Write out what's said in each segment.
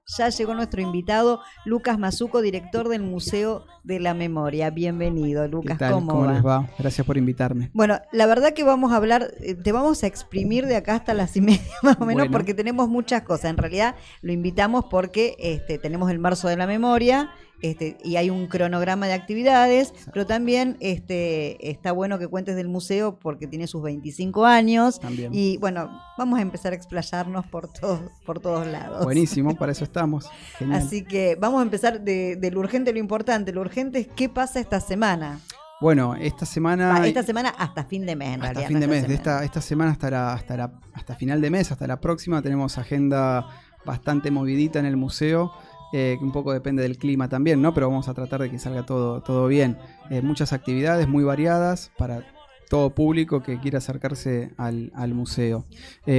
ya llegó nuestro invitado, Lucas Mazzucco, director del Museo de la Memoria. Bienvenido, Lucas. ¿Qué tal? ¿Cómo les va? Gracias por invitarme. Bueno, la verdad que vamos a hablar, te vamos a exprimir de acá hasta las 1:30 más o menos, Bueno. porque tenemos muchas cosas. En realidad lo invitamos porque tenemos el Marzo de la Memoria, y hay un cronograma de actividades, pero también está bueno que cuentes del museo porque tiene sus 25 años. También. Y bueno, vamos a empezar a explayarnos por todos lados. Buenísimo, para eso estamos. Genial. Así que vamos a empezar de lo urgente a lo importante. Lo urgente es qué pasa esta semana. Bueno, esta semana hasta fin de mes, en realidad. Hasta fin de mes, esta semana hasta final de mes, hasta la próxima, tenemos agenda bastante movidita en el museo. Que un poco depende del clima también, ¿no? Pero vamos a tratar de que salga todo bien. Muchas actividades muy variadas para todo público que quiera acercarse al museo.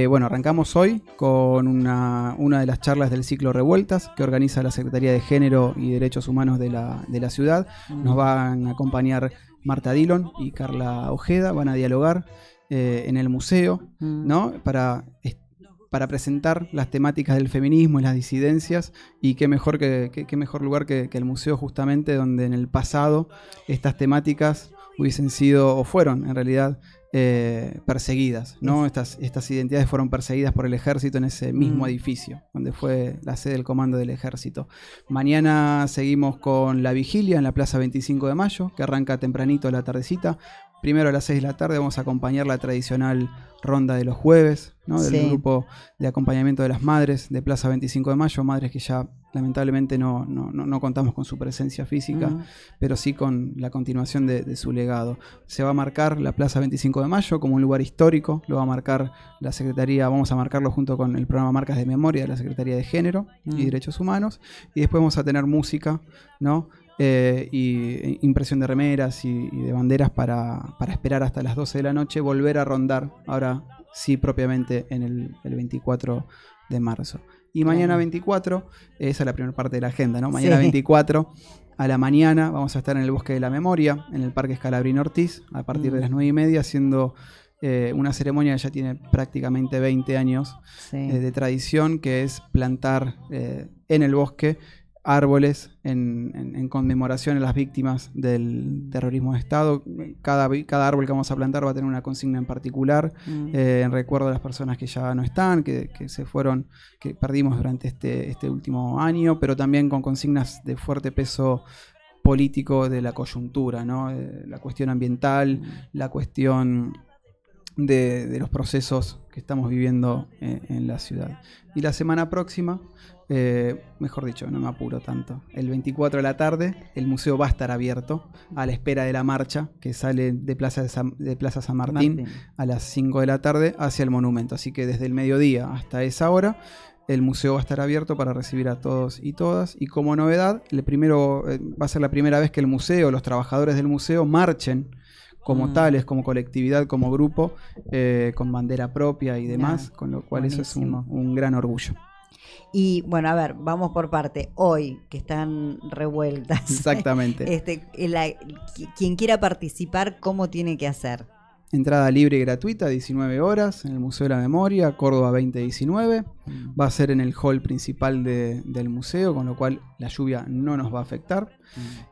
Bueno, arrancamos hoy con una de las charlas del ciclo Revueltas que organiza la Secretaría de Género y Derechos Humanos de la ciudad. Nos van a acompañar Marta Dillon y Carla Ojeda, van a dialogar en el museo, ¿no? Para presentar las temáticas del feminismo y las disidencias, y qué mejor lugar que el museo, justamente donde en el pasado estas temáticas hubiesen sido o fueron en realidad perseguidas, ¿no? Estas identidades fueron perseguidas por el ejército en ese mismo edificio donde fue la sede del comando del ejército. Mañana seguimos con la vigilia en la Plaza 25 de Mayo, que arranca tempranito a la tardecita. Primero a las 6 de la tarde vamos a acompañar la tradicional ronda de los jueves, ¿no? Del grupo de acompañamiento de las madres de Plaza 25 de Mayo, madres que ya lamentablemente no contamos con su presencia física, pero sí con la continuación de su legado. Se va a marcar la Plaza 25 de Mayo como un lugar histórico, lo va a marcar la Secretaría, vamos a marcarlo junto con el programa Marcas de Memoria de la Secretaría de Género y Derechos Humanos, y después vamos a tener música, ¿no? Y impresión de remeras y de banderas para esperar hasta las 12 de la noche, volver a rondar, ahora sí propiamente en el 24 de marzo. Y mañana 24, esa es la primera parte de la agenda, ¿no? Mañana 24 a la mañana vamos a estar en el Bosque de la Memoria, en el Parque Scalabrini Ortiz, a partir de las 9:30, haciendo una ceremonia que ya tiene prácticamente 20 años de tradición, que es plantar en el bosque árboles en conmemoración a las víctimas del terrorismo de Estado. Cada árbol que vamos a plantar va a tener una consigna en particular, en recuerdo a las personas que ya no están, que se fueron, que perdimos durante este último año, pero también con consignas de fuerte peso político de la coyuntura, ¿no? La cuestión ambiental, la cuestión de los procesos que estamos viviendo en la ciudad. Y la semana próxima, mejor dicho, no me apuro tanto, el 24 de la tarde el museo va a estar abierto a la espera de la marcha que sale de Plaza San Martín a las 5 de la tarde hacia el monumento. Así que desde el mediodía hasta esa hora el museo va a estar abierto para recibir a todos y todas. Y como novedad, va a ser la primera vez que el museo, los trabajadores del museo, marchen como tales, como colectividad, como grupo, con bandera propia y demás, con lo cual buenísimo. Eso es un gran orgullo. Y bueno, a ver, vamos por parte. Hoy, que están revueltas. Exactamente. Quien quiera participar, ¿cómo tiene que hacer? Entrada libre y gratuita, 19 horas, en el Museo de la Memoria, Córdoba 2019. Va a ser en el hall principal del museo, con lo cual la lluvia no nos va a afectar.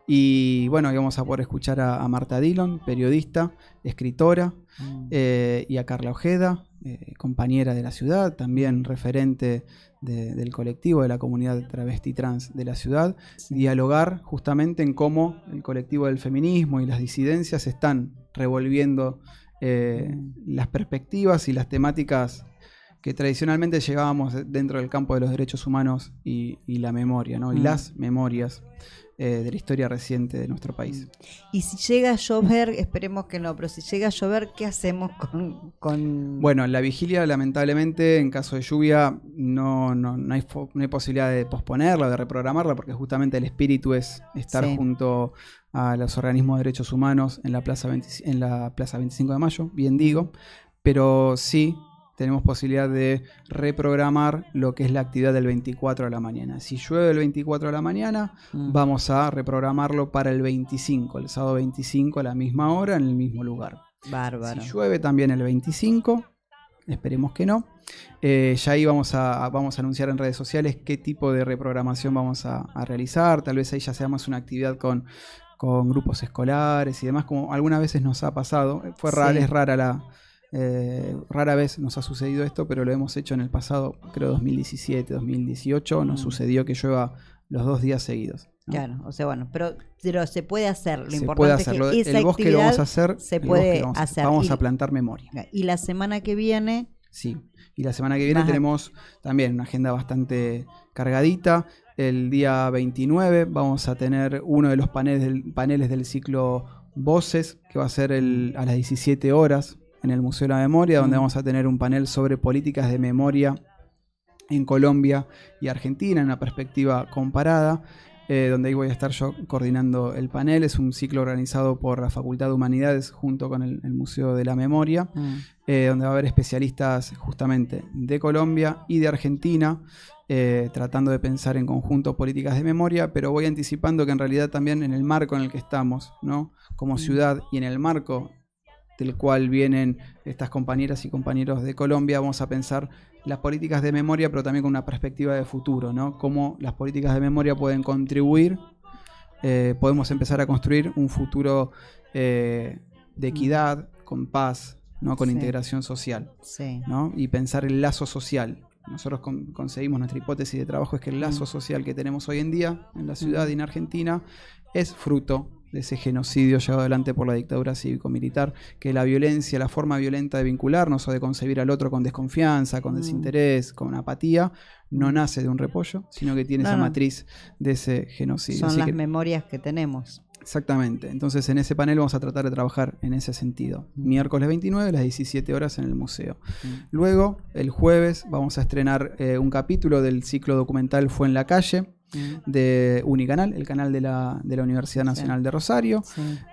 Y bueno, ahí vamos a poder escuchar a Marta Dillon, periodista, escritora, y a Carla Ojeda, compañera de la ciudad, también referente del colectivo de la comunidad travesti trans de la ciudad, dialogar justamente en cómo el colectivo del feminismo y las disidencias están revolviendo las perspectivas y las temáticas que tradicionalmente llevábamos dentro del campo de los derechos humanos y la memoria, ¿no? Y las memorias de la historia reciente de nuestro país. Y si llega a llover, esperemos que no, pero si llega a llover, ¿qué hacemos con...? Bueno, la vigilia, lamentablemente, en caso de lluvia, no hay posibilidad de posponerla, de reprogramarla, porque justamente el espíritu es estar junto a los organismos de derechos humanos en la Plaza 25 de Mayo, bien digo, pero sí tenemos posibilidad de reprogramar lo que es la actividad del 24 a la mañana. Si llueve el 24 a la mañana, vamos a reprogramarlo para el 25, el sábado 25 a la misma hora, en el mismo lugar. Bárbaro. Si llueve también el 25, esperemos que no. Ya ahí vamos a anunciar en redes sociales qué tipo de reprogramación vamos a realizar. Tal vez ahí ya sea más una actividad con grupos escolares y demás, como algunas veces nos ha pasado. Es rara vez nos ha sucedido esto, pero lo hemos hecho en el pasado, creo 2017, 2018, nos sucedió que llueva los 2 días seguidos, ¿no? Claro, o sea, bueno, pero se puede hacer. Lo importante puede es hacerlo. que esa el bosque lo vamos a actividad hacer. se puede hacer. Vamos a plantar memoria. Y la semana que viene... Sí, y la semana que viene tenemos también una agenda bastante cargadita. El día 29 vamos a tener uno de los paneles del ciclo Voces, que va a ser a las 17 horas en el Museo de la Memoria, donde vamos a tener un panel sobre políticas de memoria en Colombia y Argentina, en una perspectiva comparada, donde ahí voy a estar yo coordinando el panel. Es un ciclo organizado por la Facultad de Humanidades junto con el Museo de la Memoria, donde va a haber especialistas justamente de Colombia y de Argentina, tratando de pensar en conjunto políticas de memoria, pero voy anticipando que en realidad también en el marco en el que estamos, ¿no? Como ciudad, y en el marco del cual vienen estas compañeras y compañeros de Colombia, vamos a pensar las políticas de memoria, pero también con una perspectiva de futuro, ¿no? Cómo las políticas de memoria pueden contribuir, podemos empezar a construir un futuro de equidad, con paz, ¿no? Con integración social, ¿no? Y pensar el lazo social. Nosotros conseguimos, nuestra hipótesis de trabajo es que el lazo social que tenemos hoy en día en la ciudad y en Argentina es fruto de ese genocidio llevado adelante por la dictadura cívico-militar, que la violencia, la forma violenta de vincularnos o de concebir al otro con desconfianza, con desinterés, con apatía, no nace de un repollo, sino que tiene esa matriz de ese genocidio. Son las memorias que tenemos. Exactamente. Entonces en ese panel vamos a tratar de trabajar en ese sentido. Miércoles 29 a las 17 horas en el museo. Luego, el jueves, vamos a estrenar un capítulo del ciclo documental Fue en la calle, de Unicanal, el canal de la Universidad Nacional de Rosario.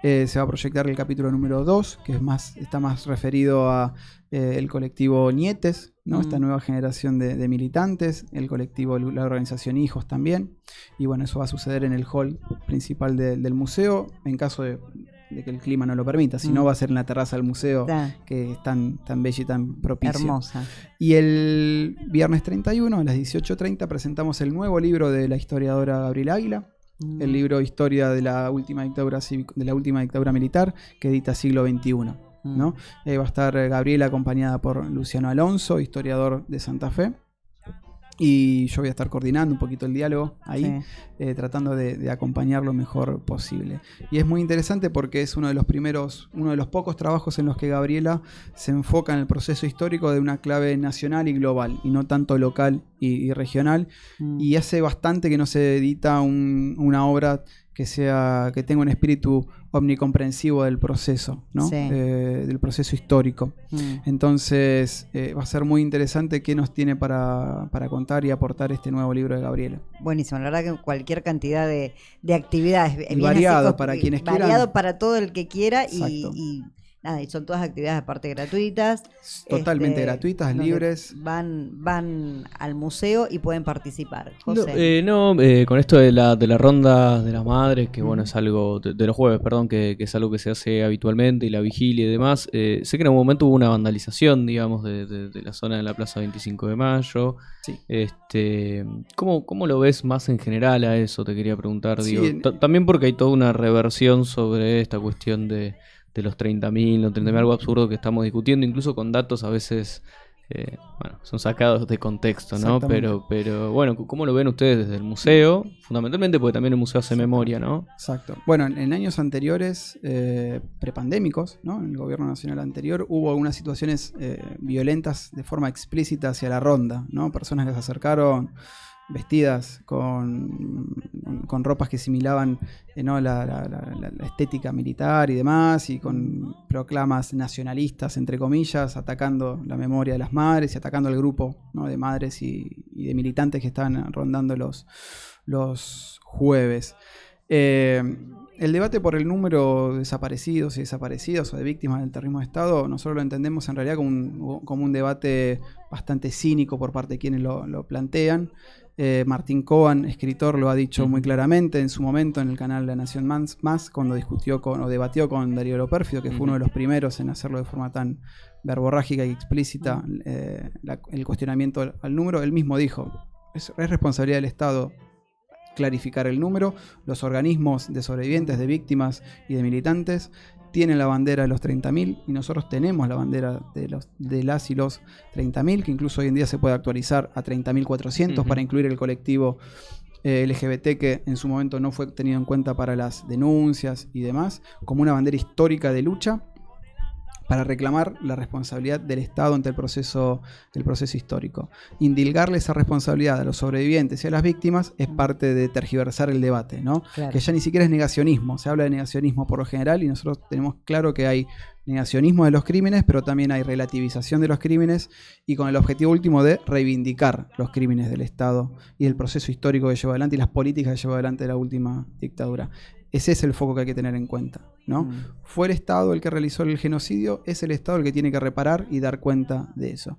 Se va a proyectar el capítulo número 2, que está más referido a el colectivo Nietes, ¿no? Esta nueva generación de militantes, el colectivo, la organización Hijos también. Y bueno, eso va a suceder en el hall principal del museo, en caso de que el clima no lo permita. Si no, va a ser en la terraza del museo, que es tan bella y tan propicia. Hermosa. Y el viernes 31 a las 18:30 presentamos el nuevo libro de la historiadora Gabriela Águila, el libro Historia de la última dictadura militar, que edita Siglo XXI, ¿no? Va a estar Gabriela acompañada por Luciano Alonso, historiador de Santa Fe. Y yo voy a estar coordinando un poquito el diálogo ahí, tratando de acompañar lo mejor posible. Y es muy interesante porque es uno de los pocos trabajos en los que Gabriela se enfoca en el proceso histórico de una clave nacional y global, y no tanto local y regional. Y hace bastante que no se edita una obra que tenga un espíritu omnicomprensivo del proceso, ¿no? Del proceso histórico. Entonces va a ser muy interesante qué nos tiene para contar y aportar este nuevo libro de Gabriela. Buenísimo, la verdad que cualquier cantidad de actividades. Y variado para quienes quieran. Variado para todo el que quiera. Y nada, y son todas actividades aparte gratuitas. Totalmente gratuitas, libres. Van al museo y pueden participar. José. Con esto de la ronda de las madres, que bueno, es algo, de los jueves, perdón, que es algo que se hace habitualmente, y la vigilia y demás. Sé que en algún momento hubo una vandalización, digamos, de la zona de la Plaza 25 de Mayo. Sí. ¿Cómo lo ves más en general a eso? Te quería preguntar. Sí, también porque hay toda una reversión sobre esta cuestión de los 30.000, algo absurdo que estamos discutiendo, incluso con datos a veces son sacados de contexto, ¿no? Pero bueno, ¿cómo lo ven ustedes desde el museo? Fundamentalmente porque también el museo hace memoria, ¿no? Exacto. Bueno, en años anteriores, prepandémicos, ¿no? En el gobierno nacional anterior hubo algunas situaciones violentas de forma explícita hacia la ronda, ¿no? Personas que se acercaron vestidas con ropas que similaban ¿no? la estética militar y demás, y con proclamas nacionalistas, entre comillas, atacando la memoria de las madres y atacando al grupo, ¿no? de madres y de militantes que estaban rondando los jueves. El debate por el número de desaparecidos y desaparecidas o de víctimas del terrorismo de Estado, nosotros lo entendemos en realidad como un debate bastante cínico por parte de quienes lo plantean. Martín Cohen, escritor, lo ha dicho muy claramente en su momento en el canal La Nación Más, cuando debatió con Darío Lo Pérfido, que fue uno de los primeros en hacerlo de forma tan verborrágica y explícita, el cuestionamiento al número. Él mismo dijo, es responsabilidad del Estado clarificar el número. Los organismos de sobrevivientes, de víctimas y de militantes tienen la bandera de los 30.000 y nosotros tenemos la bandera de las y los 30.000, que incluso hoy en día se puede actualizar a 30.400 para incluir el colectivo LGBT, que en su momento no fue tenido en cuenta para las denuncias y demás, como una bandera histórica de lucha para reclamar la responsabilidad del Estado ante el proceso histórico. Indilgarle esa responsabilidad a los sobrevivientes y a las víctimas es parte de tergiversar el debate, ¿no? Claro. Que ya ni siquiera es negacionismo, se habla de negacionismo por lo general y nosotros tenemos claro que hay negacionismo de los crímenes, pero también hay relativización de los crímenes y con el objetivo último de reivindicar los crímenes del Estado y el proceso histórico que llevó adelante y las políticas que llevó adelante la última dictadura. Ese es el foco que hay que tener en cuenta, ¿no? Fue el Estado el que realizó el genocidio, es el Estado el que tiene que reparar y dar cuenta de eso.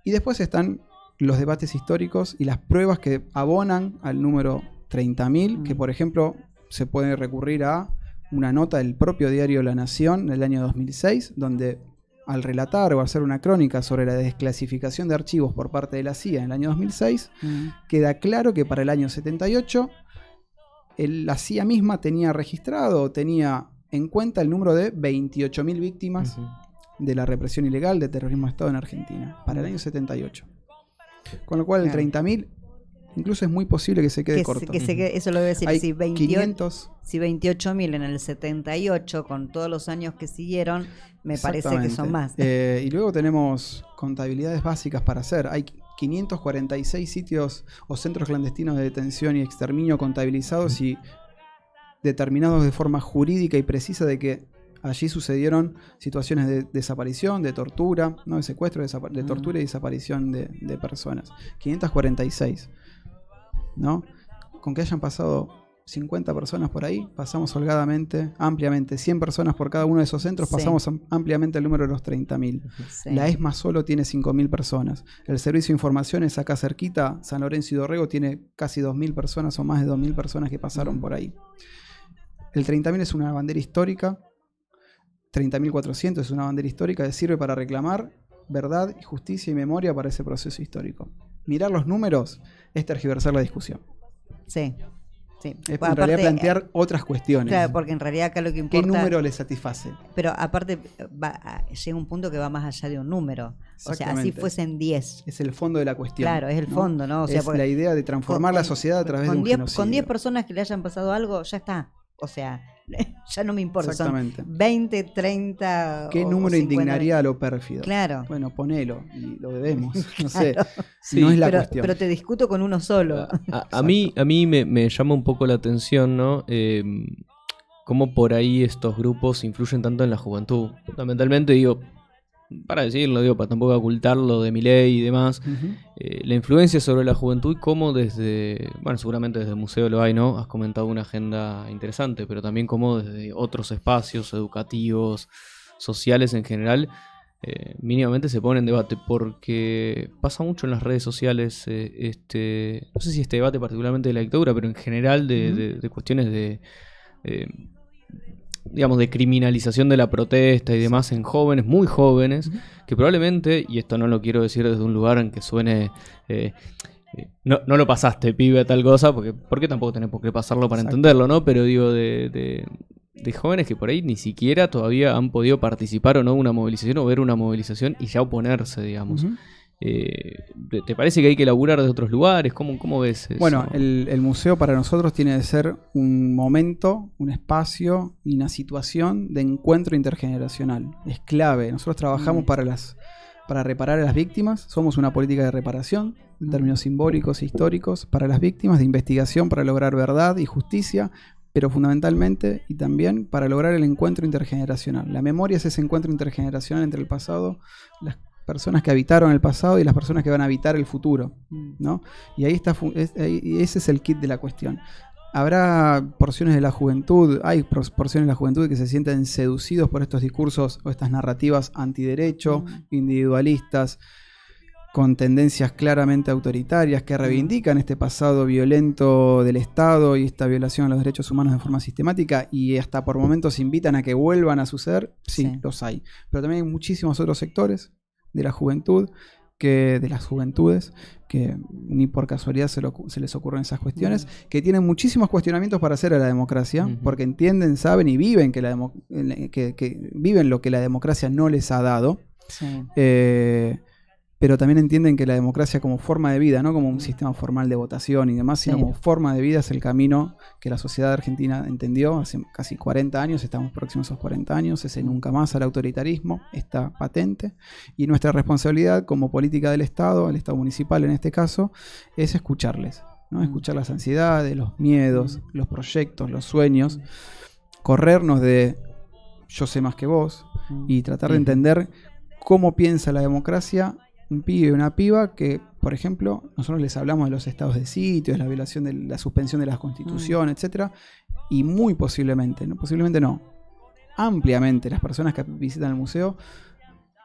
Y después están los debates históricos y las pruebas que abonan al número 30.000, que por ejemplo se puede recurrir a una nota del propio diario La Nación del año 2006, donde al relatar o hacer una crónica sobre la desclasificación de archivos por parte de la CIA en el año 2006, queda claro que para el año 78 la CIA misma tenía registrado, tenía en cuenta el número de 28.000 víctimas de la represión ilegal de terrorismo de Estado en Argentina, para el año 78. Con lo cual el 30.000 incluso es muy posible que se quede corto. Eso lo voy a decir. Hay si 500... 28.000 en el 78, con todos los años que siguieron, me parece que son más. Y luego tenemos contabilidades básicas para hacer. Hay 546 sitios o centros clandestinos de detención y exterminio contabilizados y determinados de forma jurídica y precisa de que allí sucedieron situaciones de desaparición, de tortura, no de secuestro, de tortura y desaparición de personas. 546, ¿no? Con que hayan pasado 50 personas por ahí, pasamos holgadamente, ampliamente, 100 personas por cada uno de esos centros, pasamos ampliamente el número de los 30.000. La ESMA solo tiene 5.000 personas. El Servicio de Informaciones acá cerquita, San Lorenzo y Dorrego, tiene casi 2.000 personas o más de 2.000 personas que pasaron por ahí. El 30.000 es una bandera histórica, 30.400 es una bandera histórica que sirve para reclamar verdad, justicia y memoria para ese proceso histórico. Mirar los números es tergiversar la discusión. Sí. Sí. Es en realidad plantear otras cuestiones. Claro, porque en realidad acá lo que importa... ¿Qué número le satisface? Pero aparte llega un punto que va más allá de un número. O sea, así fuesen 10. Es el fondo de la cuestión. Claro, es el fondo, ¿no? O sea, es la idea de transformar la sociedad a través de un genocidio. Con 10 personas que le hayan pasado algo, ya está. O sea, ya no me importa. Exactamente. Son 20, 30... ¿Qué número indignaría a Lo Pérfido? Claro. Bueno, ponelo y lo debemos. No sé. Sí, no es la cuestión. Pero te discuto con uno solo. A mí me llama un poco la atención, ¿no? Cómo por ahí estos grupos influyen tanto en la juventud. Fundamentalmente, digo, para decirlo, para tampoco ocultarlo de Milei y demás, la influencia sobre la juventud y cómo desde, bueno, seguramente desde el museo lo hay, ¿no? Has comentado una agenda interesante, pero también cómo desde otros espacios educativos, sociales en general, mínimamente se pone en debate, porque pasa mucho en las redes sociales, no sé si este debate particularmente de la dictadura, pero en general de cuestiones de digamos, de criminalización de la protesta y demás en jóvenes, muy jóvenes, que probablemente, y esto no lo quiero decir desde un lugar en que suene, no lo pasaste, pibe, tal cosa, porque tampoco tenés por qué pasarlo para entenderlo, ¿no? Pero digo, de jóvenes que por ahí ni siquiera todavía han podido participar o no de una movilización o ver una movilización y ya oponerse, digamos. ¿Te parece que hay que laburar de otros lugares? ¿Cómo ves eso? Bueno, el museo para nosotros tiene que ser un momento, un espacio y una situación de encuentro intergeneracional. Es clave. Nosotros trabajamos para reparar a las víctimas. Somos una política de reparación, en términos simbólicos e históricos, para las víctimas, de investigación para lograr verdad y justicia, pero fundamentalmente y también para lograr el encuentro intergeneracional. La memoria es ese encuentro intergeneracional entre el pasado, las personas que habitaron el pasado y las personas que van a habitar el futuro, ¿no? Y ahí está, ese es el kit de la cuestión. Habrá porciones de la juventud, hay porciones de la juventud que se sienten seducidos por estos discursos o estas narrativas antiderecho, individualistas. con tendencias claramente autoritarias que reivindican este pasado violento del Estado y esta violación a los derechos humanos de forma sistemática y hasta por momentos invitan a que vuelvan a suceder, sí. Los hay. Pero también hay muchísimos otros sectores de la juventud, de las juventudes, que ni por casualidad se les ocurren esas cuestiones, que tienen muchísimos cuestionamientos para hacer a la democracia, porque entienden, saben y viven que viven lo que la democracia no les ha dado. Sí. Pero también entienden que la democracia como forma de vida, no como un sistema formal de votación y demás, sino como forma de vida es el camino que la sociedad argentina entendió hace casi 40 años, estamos próximos a esos 40 años, ese nunca más al autoritarismo está patente, y nuestra responsabilidad como política del Estado, el Estado municipal en este caso, es escucharles, ¿no? Escuchar las ansiedades, los miedos, los proyectos, los sueños, corrernos de yo sé más que vos y tratar de entender cómo piensa la democracia un pibe o una piba que, por ejemplo, nosotros les hablamos de los estados de sitio, de la violación de la suspensión de la Constitución, etcétera, y muy posiblemente no, ampliamente las personas que visitan el museo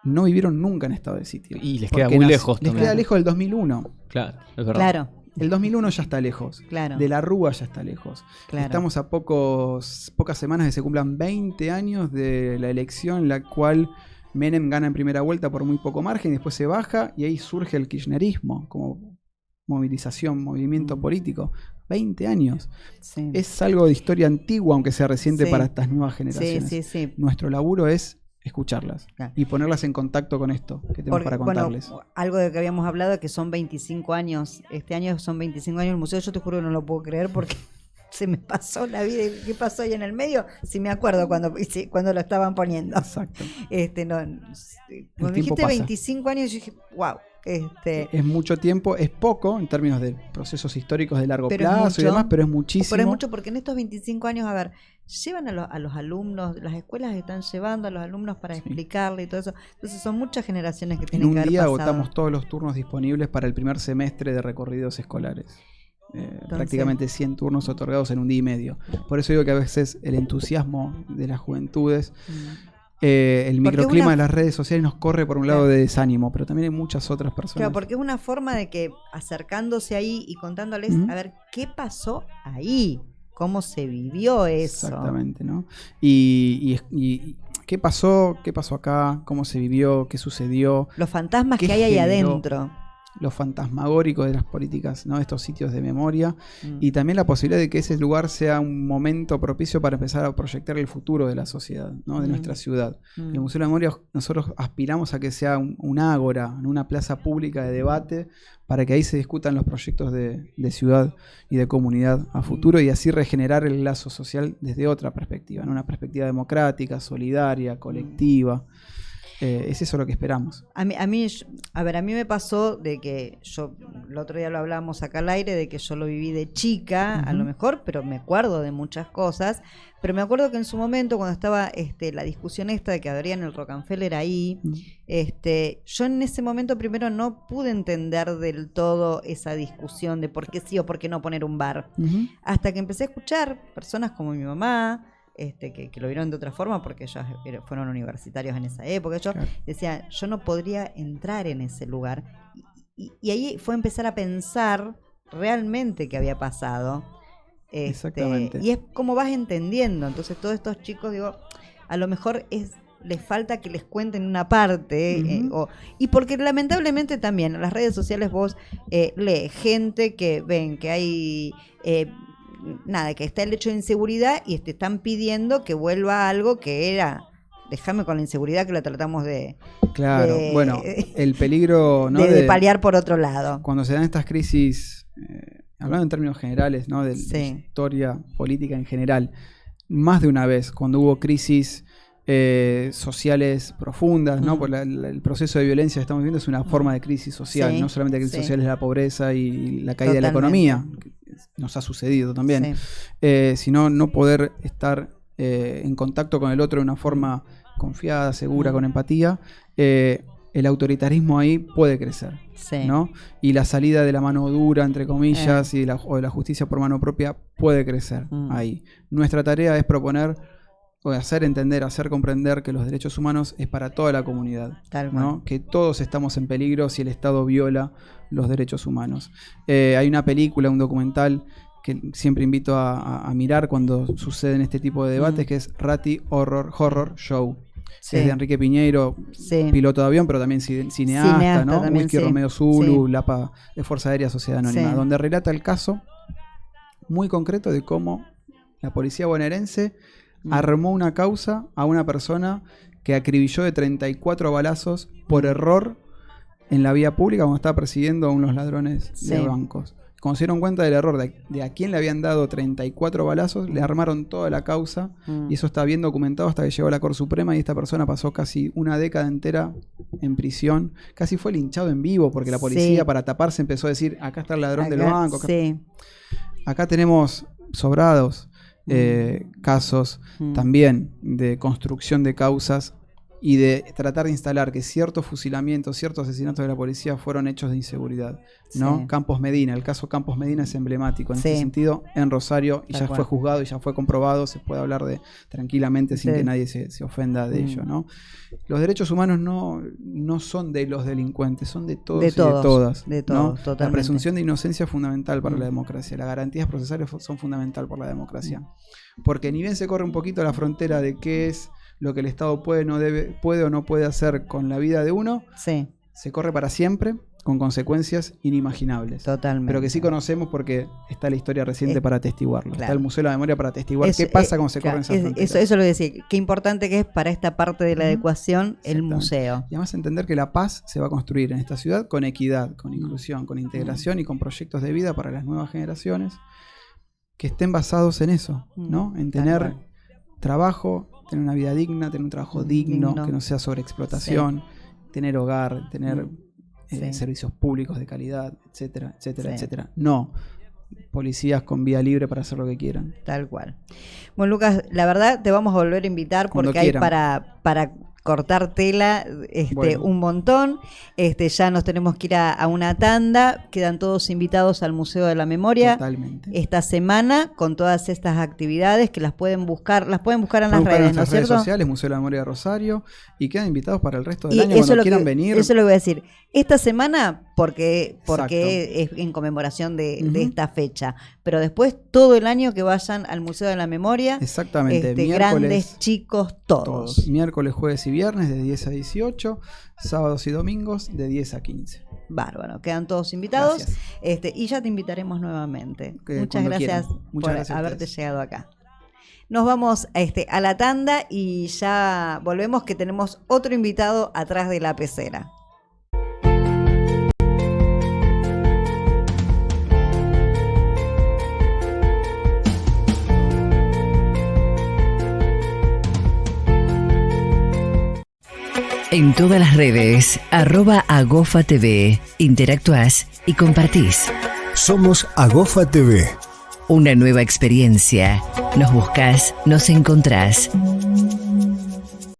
no vivieron nunca en estado de sitio. Y les queda muy lejos también. Les queda lejos del 2001. Claro, es verdad. Claro. El 2001 ya está lejos. Claro. De la Rúa ya está lejos. Claro. Estamos a pocas semanas de que se cumplan 20 años de la elección en la cual Menem gana en primera vuelta por muy poco margen y después se baja y ahí surge el kirchnerismo como movilización, movimiento político. 20 años. Sí. Es algo de historia antigua, aunque sea reciente para estas nuevas generaciones. Sí. Nuestro laburo es escucharlas y ponerlas en contacto con esto que tenemos para contarles. Bueno, algo de que habíamos hablado, que son 25 años, este año son 25 años el museo, yo te juro que no lo puedo creer porque se me pasó la vida. ¿Qué pasó ahí en el medio? Sí me acuerdo cuando lo estaban poniendo. Exacto. Cuando dijiste 25 años, yo dije, wow. Es mucho tiempo, es poco en términos de procesos históricos de largo plazo y demás, pero es muchísimo. Pero es mucho porque en estos 25 años, a ver, llevan a los alumnos, las escuelas están llevando a los alumnos para explicarle y todo eso. Entonces son muchas generaciones que tienen que haber pasado. En un día agotamos todos los turnos disponibles para el primer semestre de recorridos escolares. Prácticamente 100 turnos otorgados en un día y medio. Por eso digo que a veces el entusiasmo de las juventudes, el microclima de las redes sociales nos corre por un lado de desánimo, pero también hay muchas otras personas. Claro, porque es una forma de que acercándose ahí y contándoles a ver qué pasó ahí, cómo se vivió eso. Exactamente, ¿no? Y qué pasó acá, cómo se vivió, qué sucedió, los fantasmas que hay ahí adentro. Lo fantasmagórico de las políticas, ¿no? Estos sitios de memoria y también la posibilidad de que ese lugar sea un momento propicio para empezar a proyectar el futuro de la sociedad, ¿no? De nuestra ciudad. El Museo de la Memoria, nosotros aspiramos a que sea un ágora, una plaza pública de debate para que ahí se discutan los proyectos de ciudad y de comunidad a futuro y así regenerar el lazo social desde otra perspectiva, ¿no? Una perspectiva democrática, solidaria, colectiva. Es eso lo que esperamos. A mí me pasó de que yo, el otro día lo hablábamos acá al aire, de que yo lo viví de chica, a lo mejor, pero me acuerdo de muchas cosas. Pero me acuerdo que en su momento, cuando estaba la discusión esta de que abrían el Rockefeller ahí, yo en ese momento primero no pude entender del todo esa discusión de por qué sí o por qué no poner un bar. Hasta que empecé a escuchar personas como mi mamá, que lo vieron de otra forma porque ellos fueron universitarios en esa época. Yo decía, yo no podría entrar en ese lugar. Y ahí fue empezar a pensar realmente qué había pasado. Exactamente. Y es como vas entendiendo. Entonces todos estos chicos, digo, a lo mejor les falta que les cuenten una parte. Y porque lamentablemente también en las redes sociales vos lees gente que ven que hay... que está el hecho de inseguridad y te están pidiendo que vuelva a algo que era, déjame con la inseguridad que la tratamos de... Claro, bueno, el peligro, ¿no? de paliar por otro lado. Cuando se dan estas crisis, hablando en términos generales, ¿no? De la historia política en general, más de una vez, cuando hubo crisis sociales profundas, ¿no? Por el proceso de violencia que estamos viviendo es una forma de crisis social, no solamente crisis social es la pobreza y la caída de la economía, que nos ha sucedido también, sino no poder estar en contacto con el otro de una forma confiada, segura, con empatía. El autoritarismo ahí puede crecer, ¿no? Y la salida de la mano dura, entre comillas, o de la justicia por mano propia puede crecer ahí. Nuestra tarea es proponer o hacer entender, hacer comprender que los derechos humanos es para toda la comunidad, ¿no? Que todos estamos en peligro si el Estado viola los derechos humanos. Hay una película, un documental que siempre invito a mirar cuando suceden este tipo de debates, que es Rati Horror Show. Es de Enrique Piñeiro, piloto de avión, pero también cineasta, ¿no? También, Whisky Romeo Zulu, Lapa de Fuerza Aérea Sociedad Anónima, donde relata el caso muy concreto de cómo la policía bonaerense armó una causa a una persona que acribilló de 34 balazos por error en la vía pública cuando estaba persiguiendo a unos ladrones de bancos. Cuando se dieron cuenta del error de a quién le habían dado 34 balazos, le armaron toda la causa y eso está bien documentado hasta que llegó a la Corte Suprema y esta persona pasó casi una década entera en prisión. Casi fue linchado en vivo porque la policía para taparse empezó a decir, acá está el ladrón del banco. Acá tenemos sobrados casos también de construcción de causas y de tratar de instalar que ciertos fusilamientos, ciertos asesinatos de la policía fueron hechos de inseguridad, ¿no? Campos Medina, el caso Campos Medina es emblemático en ese sentido en Rosario y ya fue juzgado y ya fue comprobado, se puede hablar de tranquilamente sin que nadie se ofenda de ello, ¿no? Los derechos humanos no son de los delincuentes, son de todos y de todas, ¿no? La presunción de inocencia es fundamental para la democracia, las garantías procesales son fundamentales para la democracia, porque ni bien se corre un poquito la frontera de qué es lo que el Estado puede o no puede hacer con la vida de uno, se corre para siempre, con consecuencias inimaginables. Totalmente. Pero que sí conocemos porque está la historia reciente para atestiguarlo. Está el Museo de la Memoria para atestiguar qué pasa cuando se corren esas fronteras. Eso lo decía, qué importante que es para esta parte de la adecuación el museo. Y además entender que la paz se va a construir en esta ciudad con equidad, con inclusión, con integración y con proyectos de vida para las nuevas generaciones que estén basados en eso, ¿no? En tener trabajo, tener una vida digna, tener un trabajo digno, que no sea sobreexplotación, tener hogar, tener servicios públicos de calidad, etcétera, etcétera, etcétera. No policías con vía libre para hacer lo que quieran. Tal cual. Bueno, Lucas, la verdad te vamos a volver a invitar porque hay para cortar tela un montón. Ya nos tenemos que ir a una tanda. Quedan todos invitados al Museo de la Memoria. Totalmente. Esta semana con todas estas actividades que las pueden buscar en las redes, ¿no es cierto? Redes sociales, Museo de la Memoria de Rosario, y quedan invitados para el resto del año cuando quieran venir. Eso lo voy a decir. Esta semana porque es en conmemoración de esta fecha, pero después todo el año que vayan al Museo de la Memoria. Exactamente. Grandes, chicos, todos. Miércoles, jueves y viernes de 10 a 18, sábados y domingos de 10 a 15. Bárbaro, quedan todos invitados. Y ya te invitaremos nuevamente. Muchas gracias por haberte llegado acá. Nos vamos a la tanda y ya volvemos que tenemos otro invitado atrás de la pecera. En todas las redes, @AgofaTV. Interactuás y compartís. Somos Agofa TV. Una nueva experiencia. Nos buscás, nos encontrás.